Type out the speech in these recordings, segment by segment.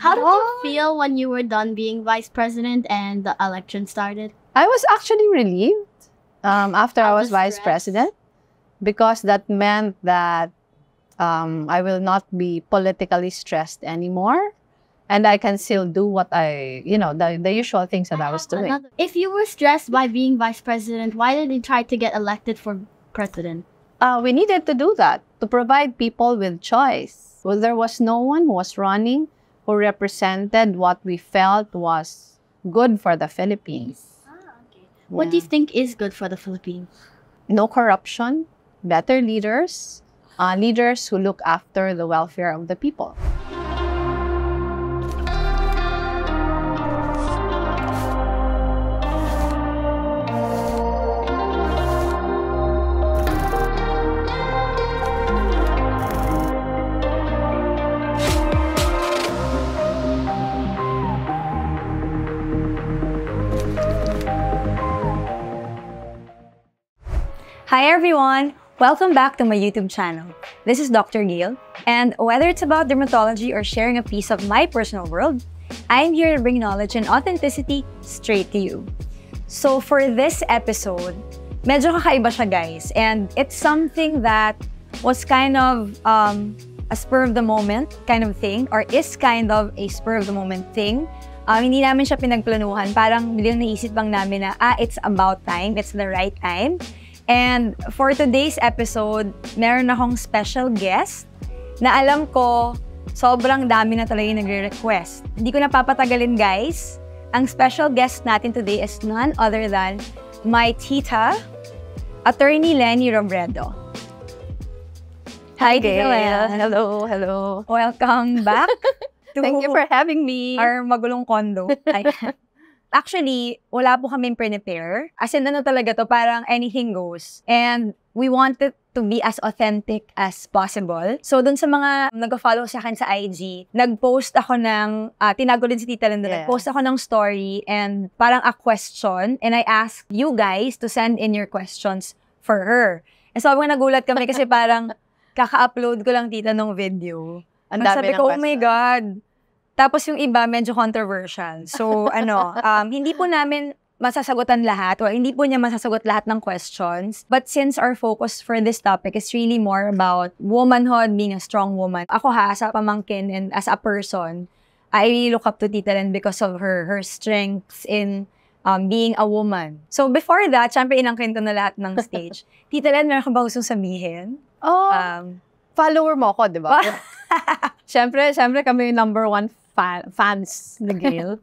How did you feel when you were done being vice president and the election started? I was actually relieved after I was vice president, because that meant that I will not be politically stressed anymore. And I can still do what the usual things that I was doing. If you were stressed by being vice president, why did you try to get elected for president? We needed to do that, to provide people with choice. Well, there was no one who was running who represented what we felt was good for the Philippines. Okay. Yeah. What do you think is good for the Philippines? No corruption, better leaders, leaders who look after the welfare of the people. Hi everyone! Welcome back to my YouTube channel. This is Dr. Gail, and whether it's about dermatology or sharing a piece of my personal world, I'm here to bring knowledge and authenticity straight to you. So for this episode, medyo kakaiba siya guys, and it's something that was kind of a spur of the moment kind of thing, or is kind of a spur of the moment thing. Hindi namin siya pinagplanuhan, parang bilang naisip lang namin na, it's about time, it's the right time. And for today's episode, meron akong special guest na alam ko sobrang dami na talaga yung nagre-request. Hindi ko na papatagalin guys. Ang special guest natin today is none other than my tita, Attorney Leni Robredo. Hi, Tita Len. Hello, hello. Welcome back. Thank you for having me. Our magulong condo. Actually, wala po kaming prepare. As in, ano talaga to, parang anything goes. And we wanted to be as authentic as possible. So, dun sa mga nag-follow sa akin sa IG, nag-post ako ng, tinago din si Tita Linda, nag-post ako ng story and parang a question. And I asked you guys to send in your questions for her. And so, nagulat kami kasi parang kaka-upload ko lang tita ng video. Ang dami sabi ko, oh my God. Tapos yung iba, medyo controversial. So, hindi po namin masasagutan lahat or hindi po niya masasagot lahat ng questions. But since our focus for this topic is really more about womanhood, being a strong woman, ako as a pamangkin and as a person, I really look up to Tita Len because of her strengths in being a woman. So, before that, syempre inangkin ko na lahat ng stage. Tita Len, meron ka ba gustong sabihin? Follower mo ako, di ba? Syempre kami yung #1 fans ni Gail.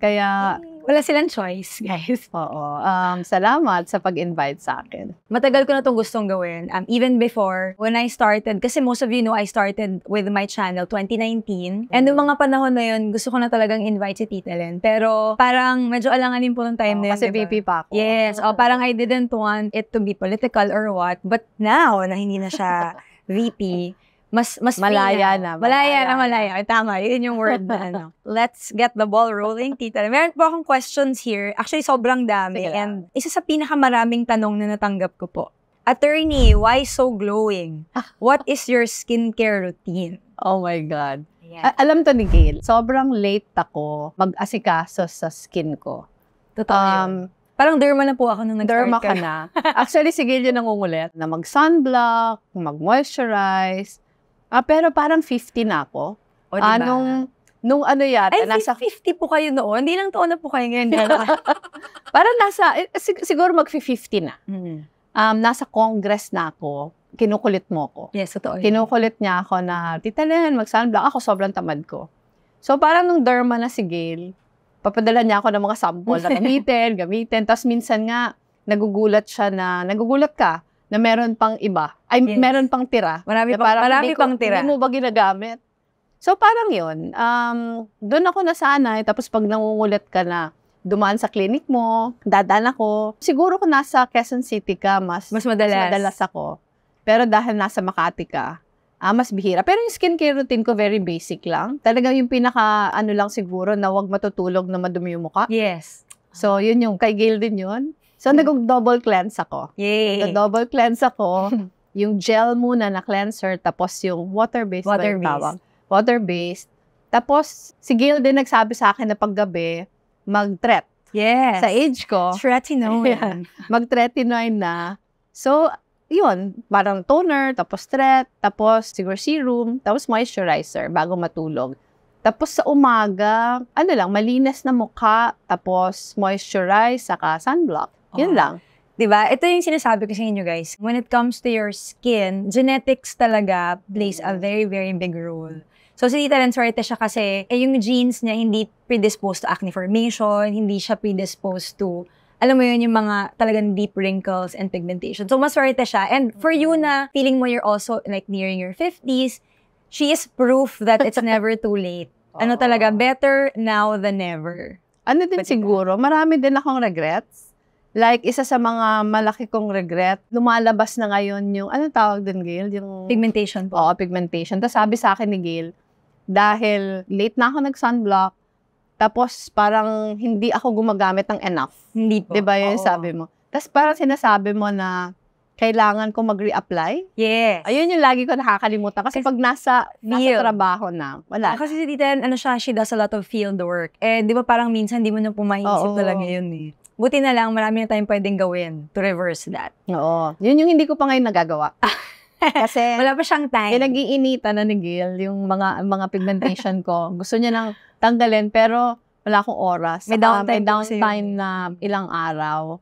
Kaya wala silang choice, guys. Oo. Salamat sa pag-invite sa akin. Matagal ko na itong gustong gawin. Even before, when I started, kasi most of you know, I started with my channel 2019. And noong mga panahon na yun, gusto ko na talagang invite si Tita Len. Pero parang medyo alanganin po ng time na yun. Kasi diba? VP pa ako. Yes. Parang I didn't want it to be political or what. But now, na hindi na siya VP, mas malaya na. Malaya. Tama, yun yung word na Let's get the ball rolling, Tita. Meron po akong questions here. Actually, sobrang dami. And isa sa pinakamaraming tanong na natanggap ko po. Attorney, why so glowing? What is your skincare routine? Oh my God. Yeah. Alam to ni Gail, sobrang late ako mag-asikaso sa skin ko. Totoo yun. Parang derma na po ako nung nag-start Derma ka na. Actually, si Gail yung nangungulit na mag-sunblock, mag-moisturize. Pero parang 50 na ako. O, diba? Nung ano yata, ay, nasa 50 po kayo noon. Hindi lang taon na po kayo ngayon. Parang siguro mag-50 na. Nasa Congress na ako. Kinukulit mo ko. Yes, totoo. Kinukulit niya ako na, Tita Len, mag-sunblock. Ako, sobrang tamad ko. So, parang nung derma na si Gail, papadala niya ako ng mga sample na gamitin. Tapos minsan nga, nagugulat ka na meron pang iba. Ay, yes. Meron pang tira. Marami pang tira. Hindi mo ba ginagamit? So, parang yun. Doon ako nasanay. Tapos pag nangungulit ka na, dumaan sa clinic mo, dadaan ako. Siguro kung nasa Quezon City ka, mas madalas ako. Pero dahil nasa Makati ka, mas bihira. Pero yung skincare routine ko, very basic lang. Talagang yung pinaka, lang siguro, na huwag matutulog na madumi yung mukha. Yes. So, yun yung, kay Gail din yun. So, nag-double cleanse ako. Yay! Nag-double cleanse ako. Yung gel muna na cleanser, tapos yung water-based. Water-based. Water-based. Tapos, si Gail din nagsabi sa akin na paggabi, mag-threat. Yes. Sa age ko, Tretinoin. mag-tretinoin na. So, yun, parang toner, tapos threat, tapos siguro serum, tapos moisturizer bago matulog. Tapos sa umaga, malinis na mukha, tapos moisturize, saka sunblock. Yun lang. Diba? Ito yung sinasabi ko sa inyo, guys. When it comes to your skin, genetics talaga plays a very, very big role. So, si Tita Len, swerte siya kasi yung genes niya hindi predisposed to acne formation, hindi siya predisposed to, alam mo yun, yung mga talagang deep wrinkles and pigmentation. So, maswerte siya. And for you na feeling mo you're also like nearing your 50s, she is proof that it's never too late. Talaga, better now than never. Siguro, marami din akong regrets. Like, isa sa mga malaki kong regret, lumalabas na ngayon yung, tawag din, Gail? Yung pigmentation po. Oo, pigmentation. Tapos sabi sa akin ni Gail, dahil late na ako nag-sunblock, tapos parang hindi ako gumagamit ng enough. Hindi po. Diba yun yung sabi mo? Tapos parang sinasabi mo na kailangan ko mag-reapply. Yes. Ayun yung lagi ko nakakalimutan. Kasi pag nasa trabaho na, wala. Kasi si Tita Len, she does a lot of field work. Di ba parang minsan di mo na pumaisip talaga yun eh. Buti na lang, marami na tayong pwedeng gawin to reverse that. Oo. Yun yung hindi ko pa ngayon nagagawa. Kasi wala pa siyang time. Nag-iinitan na ni Gail yung mga pigmentation ko. Gusto niya nang tanggalin, pero wala akong oras. May downtime, na ilang araw.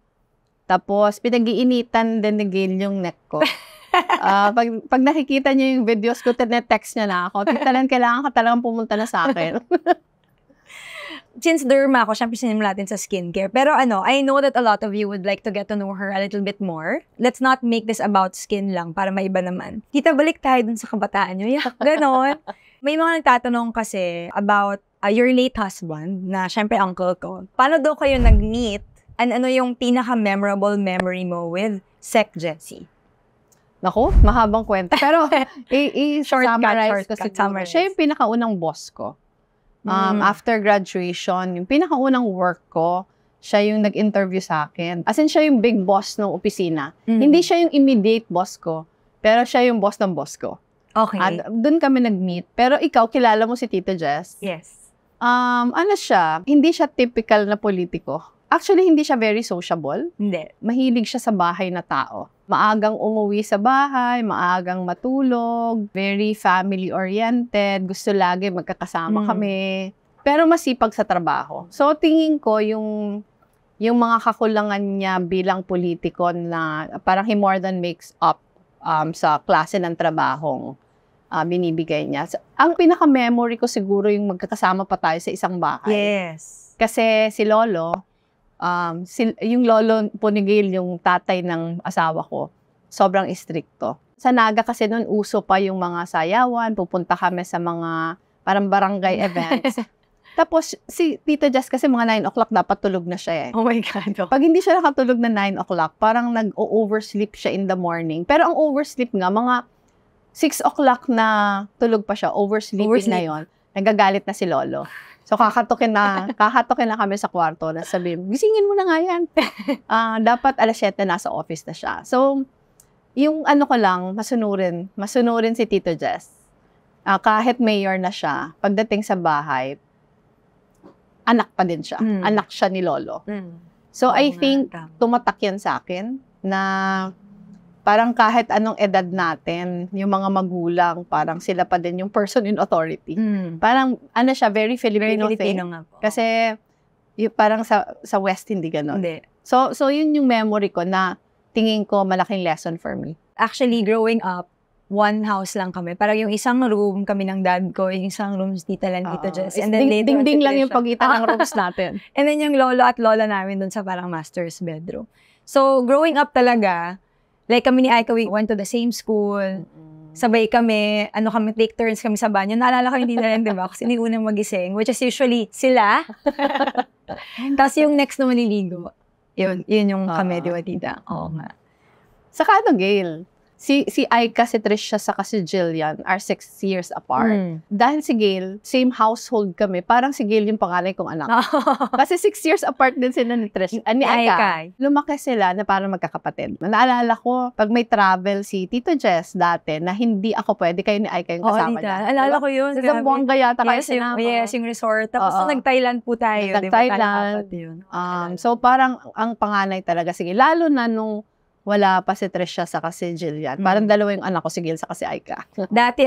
Tapos, pinag-iinitan din ni Gail yung neck ko. Pag nakikita niya yung videos ko, text niya na ako. Tita Len, kailangan ka talagang pumunta na sa akin. Since derma ako, syempre sinimula natin sa skincare. Pero I know that a lot of you would like to get to know her a little bit more. Let's not make this about skin lang para maiba naman. Tita, balik tayo dun sa kabataan nyo. Yeah, ganon. May mga nagtatanong kasi about your late husband, na syempre uncle ko. Paano daw kayo nag-meet? And ano yung pinaka-memorable memory mo with Sec Jessie? Naku, mahabang kwento. Pero, i-summarize ko siguro. Siya yung pinakaunang boss ko. After graduation, yung pinakaunang work ko, siya yung nag-interview sa akin. As in, siya yung big boss ng opisina. Hindi siya yung immediate boss ko, pero siya yung boss ng boss ko. Okay. Doon kami nag-meet. Pero ikaw, kilala mo si Tita Jess? Yes. Siya? Hindi siya typical na politiko. Actually, hindi siya very sociable. Hindi. Mahilig siya sa bahay na tao. Maagang umuwi sa bahay, maagang matulog, very family-oriented, gusto lagi magkakasama kami. Pero masipag sa trabaho. So, tingin ko yung mga kakulangan niya bilang politiko na parang he more than makes up sa klase ng trabahong binibigay niya. So, ang pinaka-memory ko siguro yung magkakasama pa tayo sa isang bahay. Yes. Kasi si Lolo, yung lolo po ni Gail, yung tatay ng asawa ko, sobrang istrikto. Sa Naga kasi noon, uso pa yung mga sayawan, pupunta kami sa mga parang barangay events. Tapos, si Tita Jess kasi mga 9 o'clock dapat tulog na siya eh. Oh my God. Pag hindi siya nakatulog na 9 o'clock, parang nag-oversleep siya in the morning. Pero ang oversleep nga, mga 6 o'clock na tulog pa siya, oversleeping na yon. Nagagalit na si Lolo. So, kakatukin na kami sa kwarto na sabihin, gisingin mo na nga yan. Dapat alas 7 nasa office na siya. So, yung ko lang, masunurin si Tito Jess. Kahit mayor na siya, pagdating sa bahay, anak pa din siya. Anak siya ni Lolo. So, I think, tumatak yan sa akin na parang kahit anong edad natin, yung mga magulang, parang sila pa din yung person in authority. Parang, siya, very Filipino thing. Nga po. Kasi, parang sa West, hindi gano'n. Hindi. So, yun yung memory ko na tingin ko malaking lesson for me. Actually, growing up, one house lang kami. Parang yung isang room kami ng dad ko, yung isang room si Tita Len, Tita Jess. And then ding lang yung pagitan ng rooms natin. And then yung lolo at lola namin dun sa parang master's bedroom. So, growing up talaga, like kami ni Aika, we went to the same school. Sabay kami, take turns kami sa banyo. Naalala ko hindi na rin, diba? Kasi hindi unang magising, which is usually sila. Tapos yung next na maliligo, yun yung kami, diba, tita? Oo nga. Saka Gail, Si Aika, si Trisha, saka si Jillian are 6 years apart. Dahil si Gail, same household kami. Parang si Gail yung panganay kong anak. Kasi 6 years apart din sila ni Trisha, ni Aika. Lumaki sila na parang magkakapatid. Naalala ko, pag may travel si Tito Jess dati, na hindi ako pwede, kayo ni Aika yung kasama niya. Alala ko yun. Sa Zamboanga yata kayo sinama. Yes, yung resort. Tapos nag-Thailand po tayo. Nag-Thailand. So parang ang panganay talaga, sige, lalo na nung wala pa si Trisha saka si Jillian. Parang dalawa yung anak ko, si Gil saka si Aika. Dati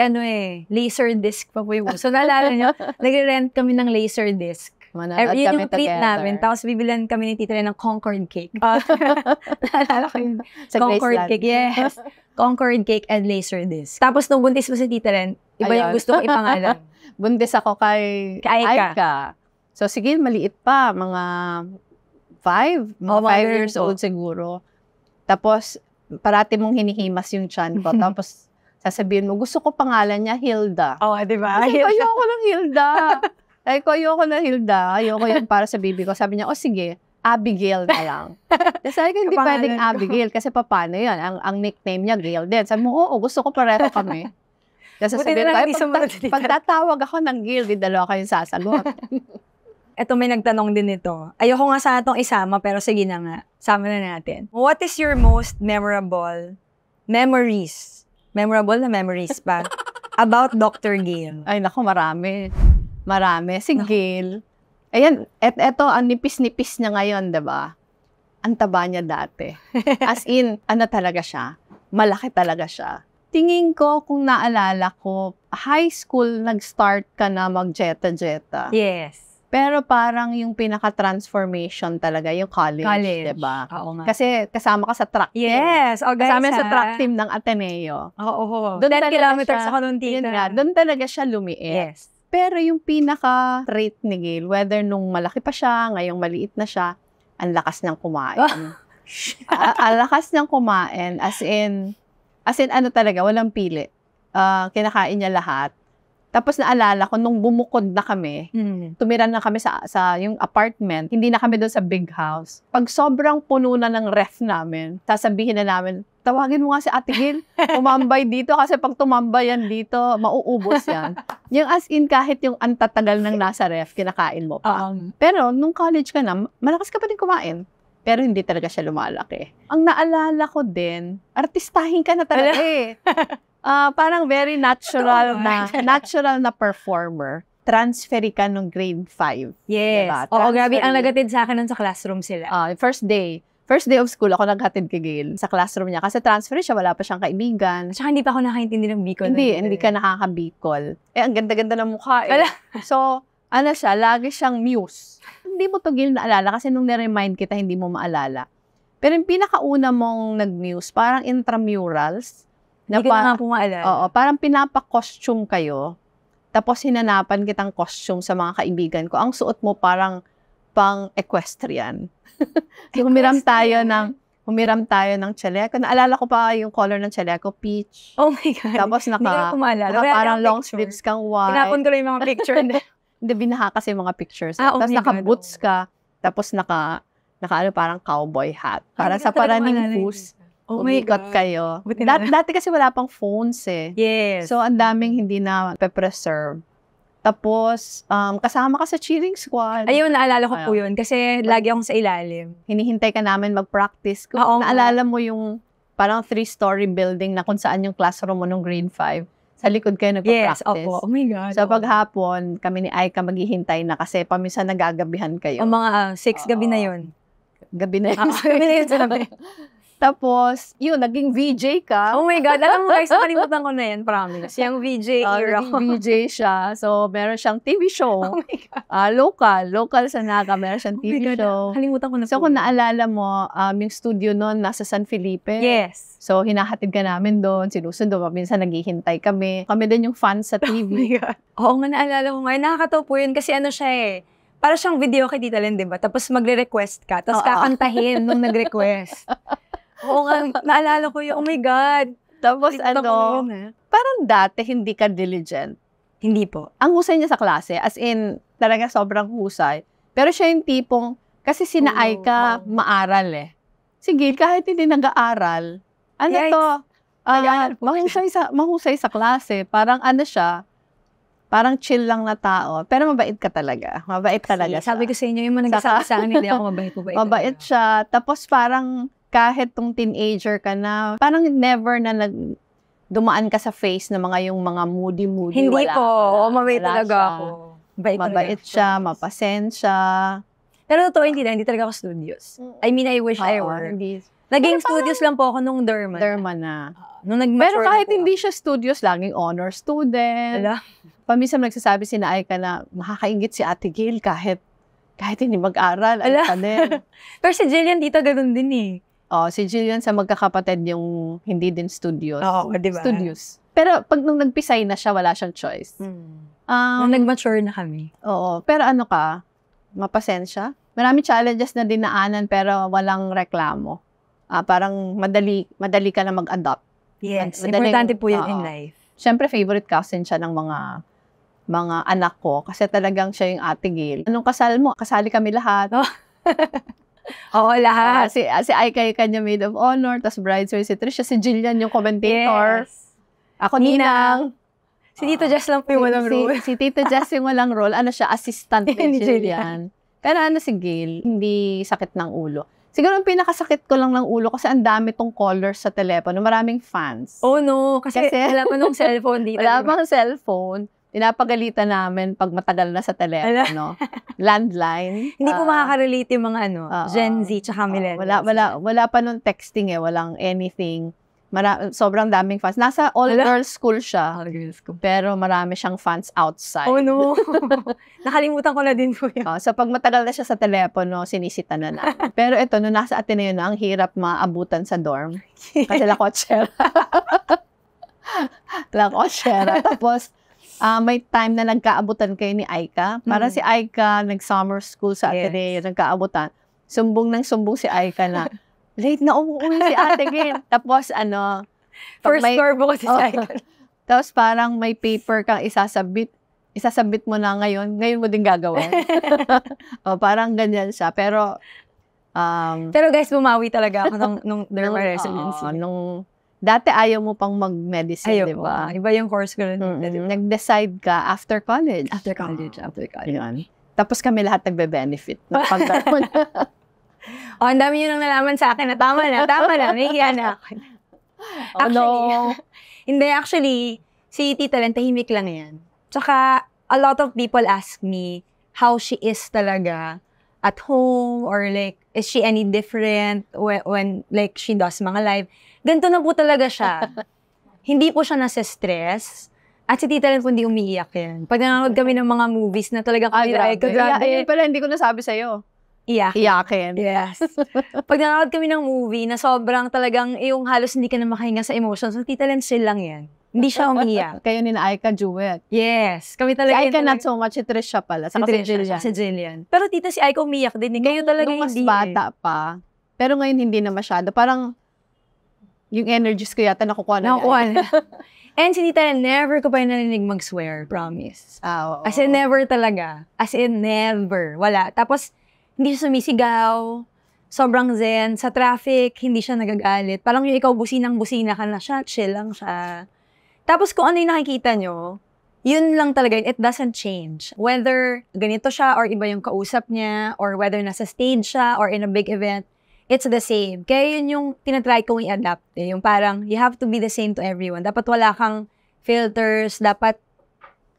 laser disc pa po yung So naalala nyo, nagre-rent kami ng laser disc. Manood Yun kami yung treat together. namin. Tapos bibilan kami ni Tita Ren ng Concord cake. Naalala ko yun. Sa Concord Graceland. cake, yes. Concord cake and laser disc. Tapos nung buntis mo si Tita Ren, iba yung Ayun. gusto ko ipangalan. Buntis ako kay Aika. Aika. So si Gil, maliit pa. Mga 5 years old siguro. Tapos, parati mong hinihimas yung tiyan ko. Tapos, sasabihin mo, gusto ko pangalan niya, Hilda. Di ba? Kasi ayoko ng Hilda. Ayoko ng Hilda. Ayoko yan para sa baby ko. Sabi niya, sige, Abigail na lang. Sabi ko, hindi pwedeng Abigail. Kasi paano yan? Ang nickname niya, Gail din. Sabi mo, oo, gusto ko pareho kami. Kasi sabihin ko, pagtatawag ako ng Gail, di dalawa kayong sasagot. Eto, may nagtanong din ito. Ayoko nga sana itong isama, pero sige na nga. Sama na natin. What is your most memorable memories? Memorable na memories pa. About Dr. Gail? Ay, naku, marami. Marami. Si Gail. Ayan, eto, ang nipis-nipis niya ngayon, diba? Ang taba niya dati. As in, ano talaga siya? Malaki talaga siya. Tingin ko, kung naalala ko, high school, nag-start ka na mag-jeta-jeta. Yes. Pero parang yung pinaka-transformation talaga, yung college. Diba? Oo nga. Kasi kasama ka sa track team. Yes. O guys, Kasama sa track team ng Ateneo. Oo. Doon 10 talaga kilometers siya- ako nung tita. Yun nga, doon talaga siya lumiit. Yes. Pero yung pinaka-trait ni Gail, whether nung malaki pa siya, ngayong maliit na siya, ang lakas niyang kumain. Ang lakas niyang kumain, as in ano talaga, walang pili. Kinakain niya lahat. Tapos naalala ko, nung bumukod na kami, tumira na kami sa yung apartment, hindi na kami doon sa big house. Pag sobrang puno na ng ref namin, sasabihin na namin, tawagin mo nga si Ate Gil, tumambay dito kasi pag tumambay yan dito, mauubos yan. Yung as in, kahit yung antatagal ng nasa ref, kinakain mo pa. Pero nung college ka na, malakas ka pa din kumain. Pero hindi talaga siya lumalaki. Ang naalala ko din, artistahin ka na talaga eh. Parang very natural na performer. Transferi ka nung grade 5. Yes. Diba? Oo, grabe. Ang nagatid sa akin nun sa classroom sila. First day of school, ako naghatid kay Gail sa classroom niya. Kasi transfer siya, wala pa siyang kaibigan. Tsaka hindi pa ako nakaintindi ng Bicol. Hindi ka nakaka-Bicol. Ang ganda-ganda ng mukha eh. So, siya, lagi siyang muse. Hindi mo to Gail naalala kasi nung niremind kita, hindi mo maalala. Pero yung pinakauna mong nag-muse, parang intramurals. Hindi ko na nga po maalala. Oo, parang pinapa-costume kayo. Tapos hinanapan kitang costume sa mga kaibigan ko. Ang suot mo parang pang equestrian. So, humiram tayo ng chaleco. Naalala ko pa yung color ng chaleco, peach. Oh my God. Tapos Hindi ko po maalala. parang long sleeves kang white. Tinapon ko lang yung mga picture. Hindi, binaha kasi yung mga pictures. Oh Tapos my God, naka-boots ka. Tapos naka parang cowboy hat. Para sa paraning bus. Oh my Umikot God. kayo. Dati kasi wala pang phones eh. Yes. So, ang daming hindi na pe-preserve. Tapos, kasama ka sa cheering squad. Ayun, naalala ko po yun. Kasi lagi akong sa ilalim. Hinihintay ka namin mag-practice. Kung naalala mo yung parang 3-story building na kung saan yung classroom mo nung grade 5. Sa likod kayo nagpa-practice. Yes, opo. Oh my God. So, paghapon, kami ni Aika maghihintay na kasi paminsan nagagabihan kayo. O mga 6 gabi na yun. Gabi na yun. Gabi na yun sabi. Tapos, yun, naging VJ ka. Oh my God. Alam mo guys, nakalimutan ko na yan, promise. Yung VJ era ko. Naging VJ siya. So, meron siyang TV show. Oh my God. Local sa Naga, meron siyang TV show. Nakalimutan ko na So, po. kung naalala mo, yung studio noon nasa San Felipe. Yes. So, hinahatid ka namin doon, sinusundo, minsan naghihintay kami. Kami din yung fans sa TV. Oh my God. Oo nga, naalala ko nga. Nakakatawa po yun kasi ano siya eh. Para siyang video kay Tita Len, diba? Tapos magre-request ka. Tapos kakantahin nung nag-request. Oo nga, naalala ko yun. Oh my God. Tapos Yun, parang dati hindi ka diligent. Hindi po. Ang husay niya sa klase, as in, talaga sobrang husay. Pero siya yung tipong, kasi sina Aika maaral eh. Si Gail, kahit hindi nag-aaral, Yikes. mahusay sa klase. Parang ano siya, parang chill lang na tao. Pero mabait ka talaga. Mabait talaga siya. Sabi ko sa inyo, yung mga nagsasabi sa akin, hindi ako mabait. Mabait siya. Tapos parang kahit tong teenager ka na, parang never na dumaan ka sa face ng yung mga moody. Hindi wala, po. Mabait wala talaga siya. ako. Mabait siya, mapasensya. Pero totoo, hindi talaga ako studious. I mean, I wish I were. Naging studious lang po ako nung Derma. Na. Nung nag-mature Pero kahit po hindi siya studious, laging honor student. Ala. Paminsan nagsasabi si Aika na nakakaingit si Ate Gail kahit hindi mag-aral. Ala. Ano din. Pero si Jillian dito ganun din eh. Si Jillian sa magkakapatid yung hindi din studious. Oo, diba? Studious. Pero pag nung nagpisay na siya, wala siyang choice. Nung nag-mature na kami. Oo. Pero ano ka, mapasensya. Marami challenges na dinaanan pero walang reklamo. Parang madali ka na mag-adopt. Yes. Madaling, Importante po yun in life. Siyempre, favorite cousin siya ng mga anak ko kasi talagang siya yung Ate Gail. Anong kasal mo? Kasali kami lahat. Oo, lahat. Si Aika yung kanya maid of honor, tapos bridesmaid si Trisha, si Jillian yung commentator. Yes. Ako Ninang. Si Tito Jess lang po yung walang role. Si Tito Jess yung walang role. Ano siya? Assistant ni Jillian. Pero si Gail, hindi sakit ng ulo. Siguro ang pinakasakit ko lang ng ulo kasi ang dami tong callers sa telepono. Maraming fans. Oh no, kasi wala pa nung cellphone dito. Wala pang cellphone. Pinapagalitan namin pag matagal na sa telepono. Landline. Hindi po makaka-relate yung mga Gen Z tsaka millennials. Wala pa nung texting walang anything. Sobrang daming fans. Nasa all-girls school siya. All-girls school. Pero marami siyang fans outside. Oh no. Nakalimutan ko na din po yun. So pag matagal na siya sa telepono, sinisita na namin. Pero ito, nung nasa Ateneo na, ang hirap maabutan sa dorm. Kasi lakotsera. Lakotsera. Tapos, may time na nagkaabutan kayo ni Aika. Para si Aika, nag-summer school sa Ateneo, nagkaabutan. Sumbong si Aika na, late na umuwi si Ate Gail. Tapos first floor po kasi sa Aika. Tapos parang may paper kang isasabit mo na ngayon mo din gagawin. Parang ganyan siya. Pero guys, bumawi talaga ako nung derma residency. Dati ayaw mo pang mag-medicine, di ba? Iba yung course ko rin. Nag-decide ka after college. After college. Yun. Tapos kami lahat nagbe-benefit. Ang dami nyo nang nalaman sa akin na tama na, nahihiya na ako. Actually, si Tita Len, tahimik lang yan. Tsaka, a lot of people ask me how she is talaga at home or like, is she any different when like she does mga live. Ganito na po talaga siya. Hindi po siya nasa-stress. At si Tita Len po hindi umiiyak yan. Pag nanonood kami ng mga movies na talagang grabe. Ayun pala, hindi ko nasabi sa'yo. Iyakin. Yes. Pag nanonood kami ng movie na sobrang talagang yung halos hindi ka na makahinga sa emotions, so Tita Len chill lang yan. Hindi siya umiyak. Kayo ni Aika duet. Yes. Kami talaga. Si Aika not so much, si Trisha pala. Si Jillian. Pero Tita, si Aika umiyak din. Kayo talaga nung hindi. Mas bata pa. Pero ngayon hindi na masyado. Parang yung energies ko yata nakukuha na. And si Tita Len, never ko pa yung narinig mag-swear. Promise. Oo. As in, never talaga. As in, never. Wala. Tapos, hindi siya sumisigaw, sobrang zen. Sa traffic, hindi siya nagagalit. Parang yung ikaw businang-busina ka na siya, chill lang siya. Tapos kung ano yung nakikita nyo, yun lang talaga, it doesn't change. Whether ganito siya or iba yung kausap niya, or whether nasa stage siya or in a big event, it's the same. Kaya yun yung tinatry kong i-adapt. Yung parang, you have to be the same to everyone. Dapat wala kang filters, dapat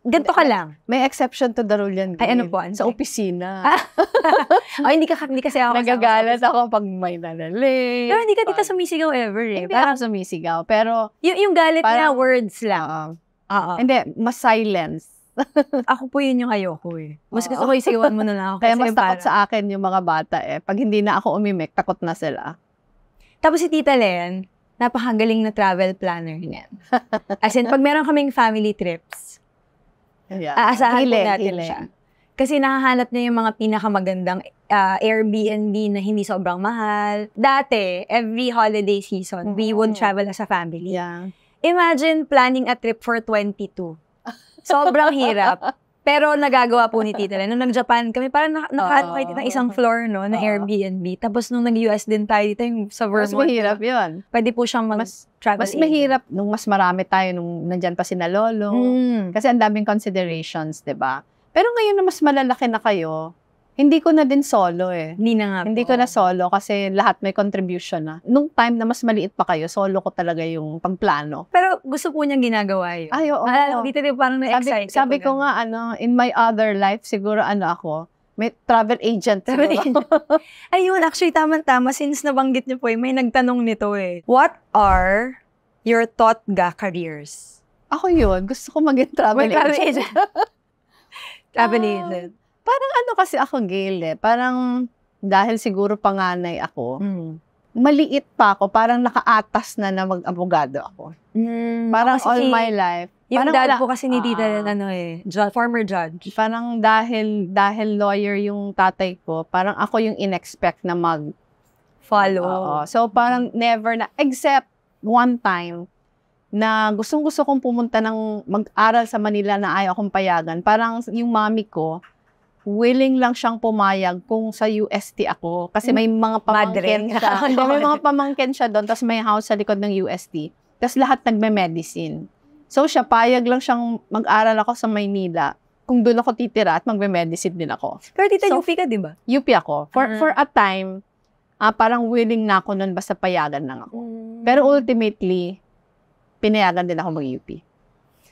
ganito ka lang. May exception to the rule yan. Ay, ano po? Sa opisina. Hindi kasi ako nagagalit ako pag may nalali. Pero hindi ka dito sumisigaw ever Hindi ako sumisigaw. Pero yung galit na words lang. Hindi, mas silence. Ako po yun yung ayoko eh. Mas gusto ko isigawan mo na lang ako. Kaya mas takot sa akin yung mga bata Pag hindi na ako umimik, takot na sila. Tapos si Tita Len, napakagaling na travel planner niyan. As in, pag meron kaming family trips, aasahan po natin siya. Kasi nakahanap niya yung mga pinakamagandang Airbnb na hindi sobrang mahal. Dati, every holiday season, we would travel as a family. Yeah. Imagine planning a trip for 22. Sobrang hirap. Pero nagagawa po ni Tita Len. Nung nag-Japan kami, parang nakaano kayo ng isang floor, no, na Airbnb. Tapos nung nag-US din tayo dito, yung sa Mas Vermont. mahirap yun. Pwede po siyang mag-travel. Mas mahirap nung mas marami tayo nung nandyan pa sina Lolo. Kasi ang daming considerations, di ba? Pero ngayon na mas malalaki na kayo, hindi ko na din solo eh. Hindi na nga Hindi po. ko na solo kasi lahat may contribution na. Nung time na mas maliit pa kayo, solo ko talaga yung pagplano. Pero gusto po niyang ginagawa yun. Ay, oo. Dito din parang na-excite. Sabi ko nga, in my other life, siguro ako, may travel agent. Travel siguro. Ayun, actually, tama-tama. Since nabanggit niyo po, may nagtanong nito eh. What are your thought careers? Ako yun. Gusto ko maging travel agent. Travel agent. Parang kasi ako, Gail eh. Parang dahil siguro panganay ako, maliit pa ako, parang nakaatas na mag-abogado ako. Parang all my life. Yung parang dad po kasi ni Tita Len, former judge. Parang dahil lawyer yung tatay ko, parang ako yung in-expect na Follow. So parang never na, except one time, na gustong-gusto kong pumunta ng mag-aral sa Manila na ayaw akong payagan. Parang yung mami ko, willing lang siyang pumayag kung sa UST ako. Kasi may mga pamangkin siya. May mga pamangkin siya doon. Tapos may house sa likod ng UST. Tapos lahat nagme-medicine. So siya, payag lang siyang mag-aral ako sa Maynila. Kung doon ako titira at magme-medicine din ako. Pero Tita, UP ka, di ba? UP ako. For a time, parang willing na ako noon basta payagan lang ako. Pero ultimately, pinayagan din ako mag-UP.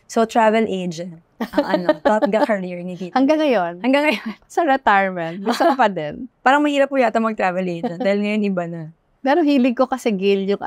So, travel agent. Ang thought career ni Tita. Hanggang ngayon. Hanggang ngayon. Sa retirement. Gusto ko pa din. Parang mahirap po yata mag-travel agent dahil ngayon iba na. Pero hilig ko kasi, Gil, yung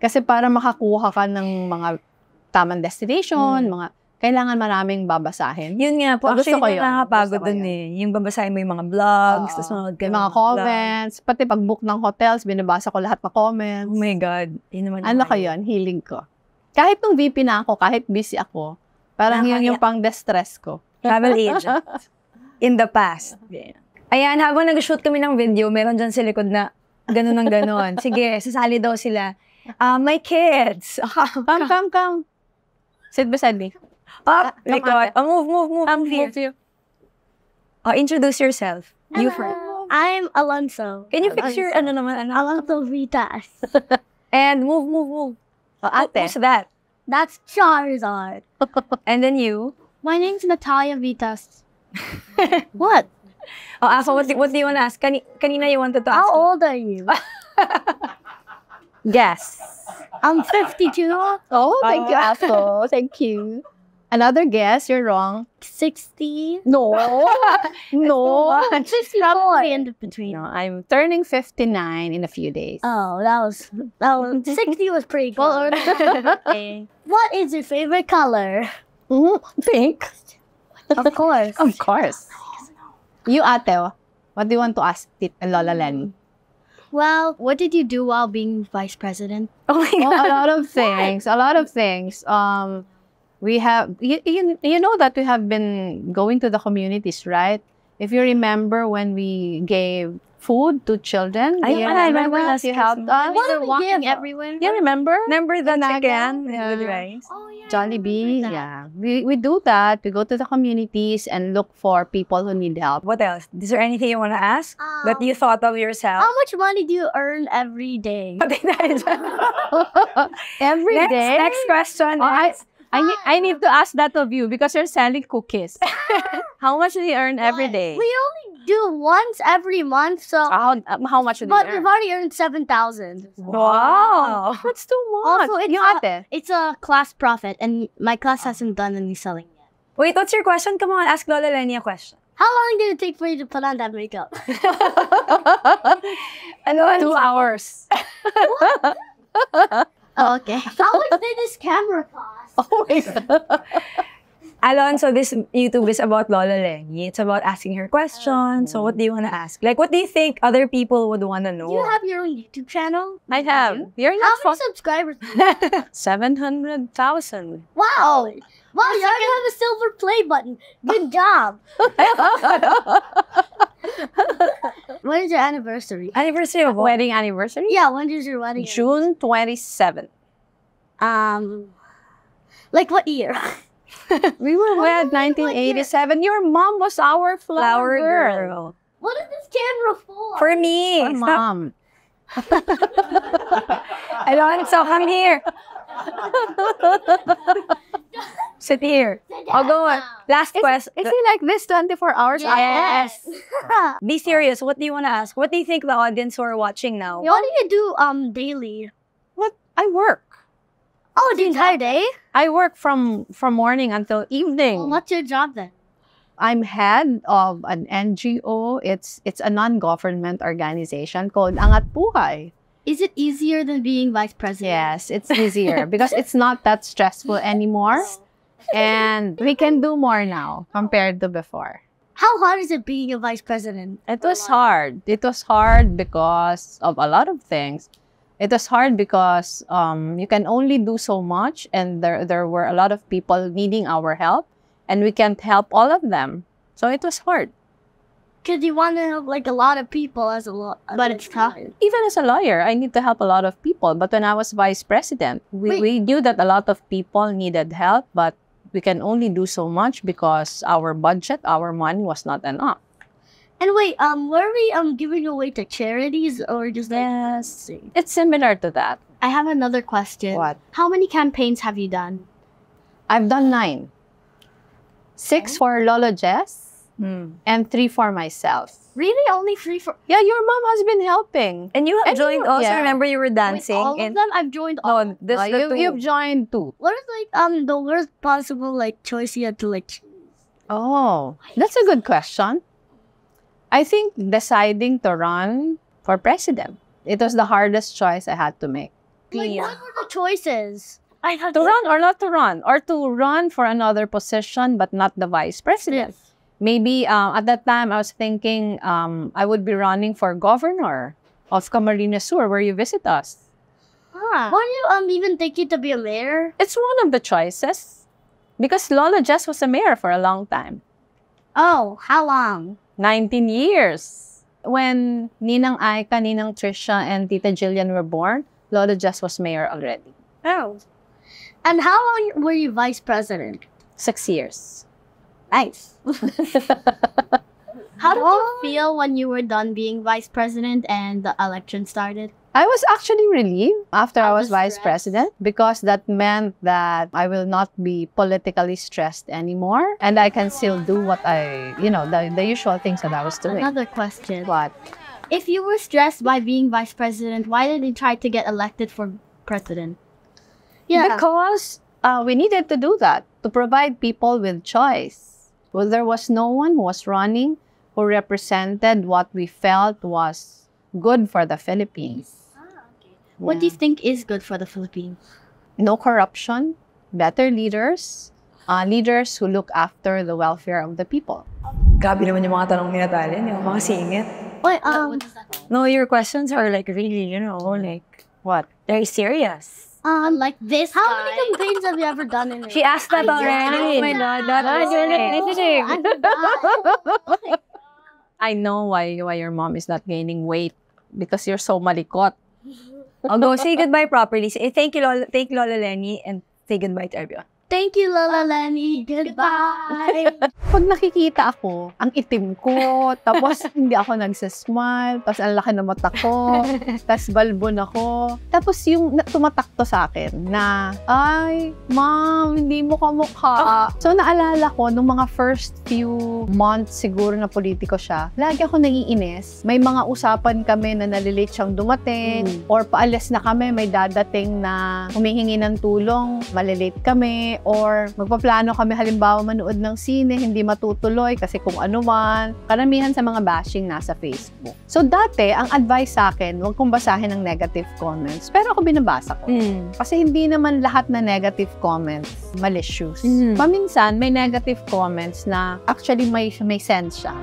Kasi para makakuha ka ng mga tamang destination, kailangan maraming babasahin. Yun nga po. So, Actually, gusto ko yun. nakakapagod Gusto ko dun yun. eh. Yung babasahin mo yung mga vlogs, tapos Yung mga comments, pati pag-book ng hotels, binabasa ko lahat ng comments. Oh my God. Yun naman Ko yun, hilig ko. Kahit nung VP na ako, kahit busy ako, parang yun yung pang-distress ko. Travel agent. In the past. Ayan, habang nag-shoot kami ng video, meron dyan sa likod na ganun ng ganun. Sige, sasali daw sila. My kids. Come. Sit beside me. Up, likod. Move. Move you. Introduce yourself. You first. I'm Alonso. Can you fix your, Alonso Vitas. And move. Ate. Who's that? That's Charizard. And then you? My name's Natalia Vitas. What? Afo, what do you want to ask? Kanina you wanted to ask. How old are you? Guess. I'm 52. Oh, thank you, Afo. Thank you. Another guess, you're wrong. 60. No. No. 64 in between. No, I'm turning 59 in a few days. Oh, that was 60 was pretty close. Okay. What is your favorite color? Pink. Of course. Of course. You, Ate, what do you want to ask Lola Lenny? Well, what did you do while being vice president? Oh my Oh, God. a lot of things. A lot of things. We have, you know that we have been going to the communities, right? If you remember when we gave food to children, I remember that you helped us. What we walking everywhere? You remember? Remember the chicken Yeah. with rice? Oh, yeah. Jollibee, That. yeah. We do that. We go to the communities and look for people who need help. What else? Is there anything you want to ask that you thought of yourself? How much money do you earn every day? Every day. Next question. I need to ask that of you because you're selling cookies. How much do you earn every day? We only do once every month, so. How much do you But earn? we've already earned 7,000. Wow. That's too much. Also, it's Yung ate. It's a class profit, and my class hasn't done any selling yet. Wait, what's your question? Come on, ask Lola Lenny a question. How long did it take for you to put on that makeup? 2 hours. Oh, okay. How much did this camera cost? Oh my God. Alonso, this YouTube is about Lola Lenny. It's about asking her questions. So what do you want to ask? Like, what do you think other people would want to know? Do you have your own YouTube channel? I have. You're How not many subscribers? 700,000. Wow! Wow, you already have a silver play button. Good job. When is your anniversary? Anniversary of what? Wedding anniversary? Yeah, when is your wedding? June 27th. Like what year? We were wed 1987. Your mom was our flower girl. What is this camera for? For me. Our mom. Alonso, come here. Sit here. I'll go on. Last question. Is it like this 24 hours? Yes. Be serious. What do you want to ask? What do you think the audience who are watching now? What do you do daily? What? I work. Oh, the entire day? I work from morning until evening. What's your job then? I'm head of an NGO. It's a non-government organization called Angat Buhay. Is it easier than being vice president? Yes, it's easier because it's not that stressful anymore. And we can do more now compared to before. How hard is it being a vice president? It was hard. It was hard because of a lot of things. It was hard because you can only do so much, and there were a lot of people needing our help, and we can't help all of them. So it was hard. Because you want to help like a lot of people as a lot. But it's tough. Even as a lawyer, I need to help a lot of people. But when I was vice president, we knew that a lot of people needed help, but we can only do so much because our budget, our money was not enough. And wait, were we giving away to charities or just like? Yes, it's similar to that. I have another question. What? How many campaigns have you done? I've done 9. 6 for Lolo Jess and 3 for myself. Really? Only 3 for? Yeah, your mom has been helping. And you have joined also. yeah. Remember you were dancing. With all of them? I've joined all. No, this the two. You've joined 2. What is like the worst possible like choice you had to like choose? Oh, that's a good question. I think deciding to run for president. It was the hardest choice I had to make. Like, what were the choices? I had To run or not to run, or to run for another position but not the vice president. Yes. Maybe at that time I was thinking I would be running for governor of Camarines Sur, where you visit us. Huh. Why do you even think you to be a mayor? It's one of the choices because Lola Jess was a mayor for a long time. Oh, how long? 19 years. When Ninang Aika, Ninang Trisha, and Tita Jillian were born, Lola Jess was mayor already. Oh. And how long were you vice president? 6 years. Nice. How did you feel when you were done being vice president and the election started? I was actually relieved after I was vice stressed. president because that meant that I will not be politically stressed anymore and I can still do what the usual things that I was doing. Another question. What? If you were stressed by being vice president, why did you try to get elected for president? Because we needed to do that, to provide people with choice. Well, there was no one who was running who represented what we felt was good for the Philippines. What do you think is good for the Philippines? No corruption, better leaders, leaders who look after the welfare of the people. Grabe naman yung mga tanong ni Natalia, yung mga singit. Wait, No, your questions are like really, like What? very serious. like this. How many campaigns have you ever done in? She asked that already. Oh my God, that's listening. I know why your mom is not gaining weight because you're so malikot. I'll go say goodbye properly. Say thank you, Lola Lenny, and say goodbye to everyone. Thank you, Lola Lenny. Goodbye. Pag nakikita ako, ang itim ko, tapos hindi ako nagsasmile, tapos ang laki ng mata ko, tapos balbon ako. Tapos yung tumatakto sa akin na, ay, ma'am, hindi mo kamukha. So naalala ko, nung mga first few months siguro na politiko siya, lagi ako naiinis. May mga usapan kami na nalilate siyang dumating, or paalis na kami, may dadating na humihingi ng tulong, malilate kami, or magpaplano kami halimbawa manood ng sine, hindi matutuloy kasi kung ano man. Karamihan sa mga bashing nasa Facebook. So dati, ang advice sa akin, huwag kong basahin ng negative comments. Pero ako binabasa ko. Kasi hindi naman lahat na negative comments malicious. Paminsan, may negative comments na actually may sense siya.